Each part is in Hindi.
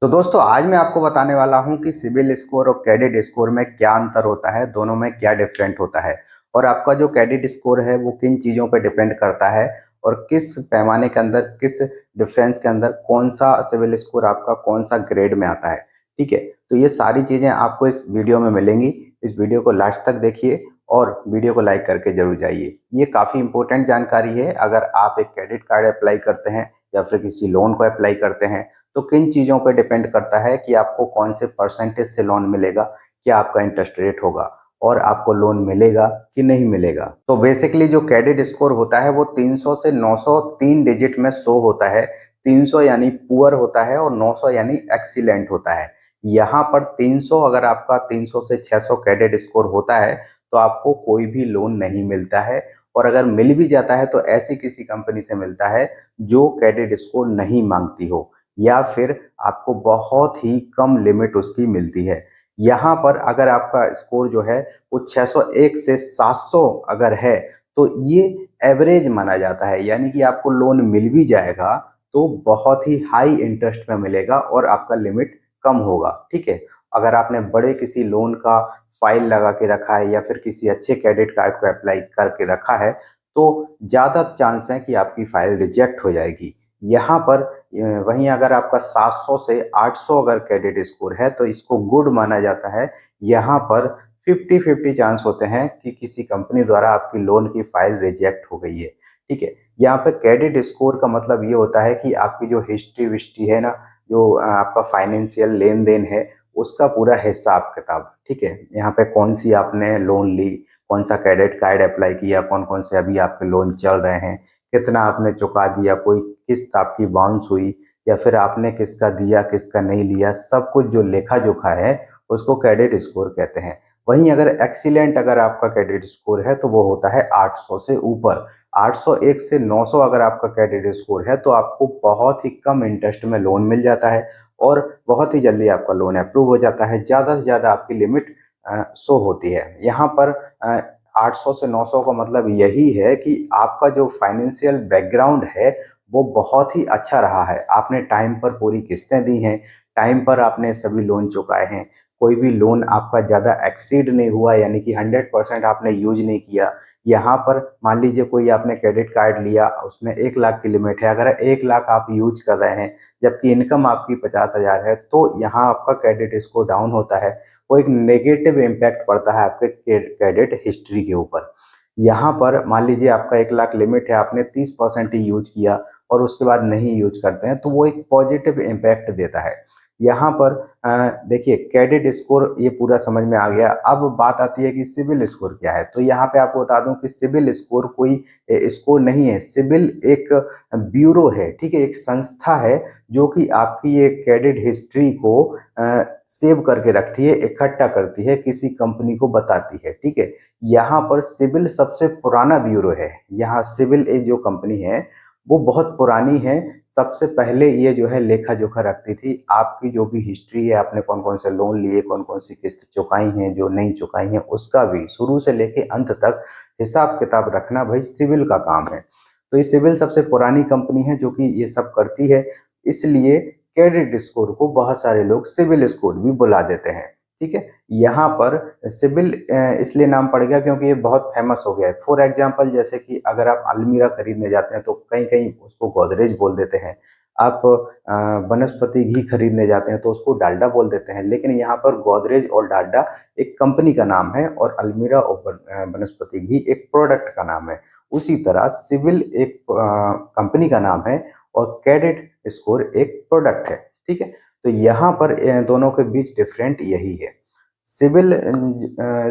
तो दोस्तों आज मैं आपको बताने वाला हूं कि सिबिल स्कोर और क्रेडिट स्कोर में क्या अंतर होता है, दोनों में क्या डिफरेंट होता है और आपका जो क्रेडिट स्कोर है वो किन चीज़ों पर डिपेंड करता है और किस पैमाने के अंदर, किस डिफरेंस के अंदर कौन सा सिबिल स्कोर आपका कौन सा ग्रेड में आता है। ठीक है, तो ये सारी चीज़ें आपको इस वीडियो में मिलेंगी। इस वीडियो को लास्ट तक देखिए और वीडियो को लाइक करके जरूर जाइए। ये काफ़ी इंपॉर्टेंट जानकारी है। अगर आप एक क्रेडिट कार्ड अप्लाई करते हैं या फिर किसी लोन को अप्लाई करते हैं तो किन चीज़ों पर डिपेंड करता है कि आपको कौन से परसेंटेज से लोन मिलेगा, क्या आपका इंटरेस्ट रेट होगा और आपको लोन मिलेगा कि नहीं मिलेगा। तो बेसिकली जो क्रेडिट स्कोर होता है वो 300 से 900 3 डिजिट में शो होता है। 300 यानी पुअर होता है और 900 यानी एक्सीलेंट होता है। यहाँ पर 300, अगर आपका 300 से 600 क्रेडिट स्कोर होता है तो आपको कोई भी लोन नहीं मिलता है, और अगर मिल भी जाता है तो ऐसी किसी कंपनी से मिलता है जो क्रेडिट स्कोर नहीं मांगती हो या फिर आपको बहुत ही कम लिमिट उसकी मिलती है। यहाँ पर अगर आपका स्कोर जो है वो 601 से 700 अगर है तो ये एवरेज माना जाता है, यानी कि आपको लोन मिल भी जाएगा तो बहुत ही हाई इंटरेस्ट में मिलेगा और आपका लिमिट कम होगा। ठीक है, अगर आपने बड़े किसी लोन का फाइल लगा के रखा है या फिर किसी अच्छे क्रेडिट कार्ड को अप्लाई करके रखा है तो ज़्यादा चांस है कि आपकी फाइल रिजेक्ट हो जाएगी। यहाँ पर वहीं अगर आपका 700 से 800 अगर क्रेडिट स्कोर है तो इसको गुड माना जाता है। यहाँ पर 50-50 चांस होते हैं कि किसी कंपनी द्वारा आपकी लोन की फाइल रिजेक्ट हो गई है। ठीक है, यहाँ पे क्रेडिट स्कोर का मतलब ये होता है कि आपकी जो हिस्ट्री विस्ट्री है ना, जो आपका फाइनेंशियल लेन देन है उसका पूरा हिसाब किताब। ठीक है, यहाँ पे कौन सी आपने लोन ली, कौन सा क्रेडिट कार्ड अप्लाई किया, कौन कौन से अभी आपके लोन चल रहे हैं, कितना आपने चुका दिया, कोई किस्त आपकी बाउंस हुई या फिर आपने किसका दिया किसका नहीं लिया, सब कुछ जो लेखा जोखा है उसको क्रेडिट स्कोर कहते हैं। वहीं अगर एक्सीलेंट अगर आपका क्रेडिट स्कोर है तो वो होता है 800 से ऊपर। 801 से 900 अगर आपका क्रेडिट स्कोर है तो आपको बहुत ही कम इंटरेस्ट में लोन मिल जाता है और बहुत ही जल्दी आपका लोन अप्रूव हो जाता है। ज़्यादा से ज़्यादा आपकी लिमिट शो होती है। यहाँ पर 800 से 900 का मतलब यही है कि आपका जो फाइनेंशियल बैकग्राउंड है वो बहुत ही अच्छा रहा है। आपने टाइम पर पूरी किस्तें दी हैं, टाइम पर आपने सभी लोन चुकाए हैं, कोई भी लोन आपका ज़्यादा एक्सीड नहीं हुआ, यानी कि 100% आपने यूज नहीं किया। यहाँ पर मान लीजिए कोई आपने क्रेडिट कार्ड लिया, उसमें 1 लाख की लिमिट है, अगर 1 लाख आप यूज कर रहे हैं जबकि इनकम आपकी 50,000 है तो यहाँ आपका क्रेडिट स्कोर डाउन होता है। वो एक नेगेटिव इम्पैक्ट पड़ता है आपके क्रेडिट हिस्ट्री के ऊपर। यहाँ पर मान लीजिए आपका 1 लाख लिमिट है, आपने 30% ही यूज किया और उसके बाद नहीं यूज करते हैं तो वो एक पॉजिटिव इम्पैक्ट देता है। यहाँ पर देखिए क्रेडिट स्कोर ये पूरा समझ में आ गया। अब बात आती है कि सिबिल स्कोर क्या है। तो यहाँ पे आपको बता दूं कि सिबिल स्कोर कोई स्कोर नहीं है। सिबिल एक ब्यूरो है, ठीक है, एक संस्था है जो कि आपकी ये क्रेडिट हिस्ट्री को सेव करके रखती है, इकट्ठा करती है, किसी कंपनी को बताती है। ठीक है, यहाँ पर सिबिल सबसे पुराना ब्यूरो है। यहाँ सिबिल एक जो कंपनी है वो बहुत पुरानी है। सबसे पहले ये जो है लेखा जोखा रखती थी, आपकी जो भी हिस्ट्री है, आपने कौन कौन से लोन लिए, कौन कौन सी किस्त चुकाई हैं, जो नहीं चुकाई हैं, उसका भी शुरू से लेके अंत तक हिसाब किताब रखना भाई सिविल का काम है। तो ये सिविल सबसे पुरानी कंपनी है जो कि ये सब करती है, इसलिए क्रेडिट स्कोर को बहुत सारे लोग सिविल स्कोर भी बुला देते हैं। ठीक है, यहाँ पर सिविल इसलिए नाम पड़ गया क्योंकि ये बहुत फेमस हो गया है। फॉर एग्जांपल जैसे कि अगर आप अलमीरा खरीदने जाते हैं तो कहीं कहीं उसको गोदरेज बोल देते हैं। आप वनस्पति घी खरीदने जाते हैं तो उसको डालडा बोल देते हैं, लेकिन यहाँ पर गोदरेज और डालडा एक कंपनी का नाम है और अलमीरा और वनस्पति घी एक प्रोडक्ट का नाम है। उसी तरह सिविल एक कंपनी का नाम है और क्रेडिट स्कोर एक प्रोडक्ट है। ठीक है, तो यहाँ पर दोनों के बीच डिफरेंट यही है। सिविल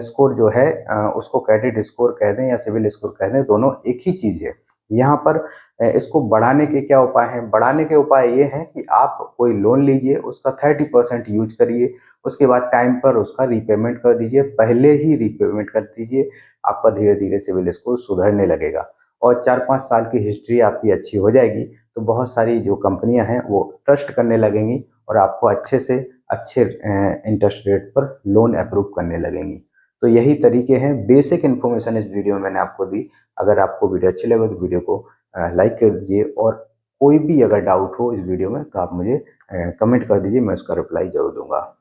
स्कोर जो है उसको क्रेडिट स्कोर कह दें या सिविल स्कोर कह दें, दोनों एक ही चीज है। यहाँ पर इसको बढ़ाने के क्या उपाय हैं? बढ़ाने के उपाय ये हैं कि आप कोई लोन लीजिए, उसका 30% यूज करिए, उसके बाद टाइम पर उसका रीपेमेंट कर दीजिए, पहले ही रीपेमेंट कर दीजिए। आपका धीरे धीरे सिविल स्कोर सुधरने लगेगा और 4-5 साल की हिस्ट्री आपकी अच्छी हो जाएगी तो बहुत सारी जो कंपनियां हैं वो ट्रस्ट करने लगेंगी और आपको अच्छे से अच्छे इंटरेस्ट रेट पर लोन अप्रूव करने लगेंगी। तो यही तरीके हैं। बेसिक इन्फॉर्मेशन इस वीडियो में मैंने आपको दी। अगर आपको वीडियो अच्छी लगे तो वीडियो को लाइक कर दीजिए और कोई भी अगर डाउट हो इस वीडियो में तो आप मुझे एंड कमेंट कर दीजिए, मैं उसका रिप्लाई ज़रूर दूंगा।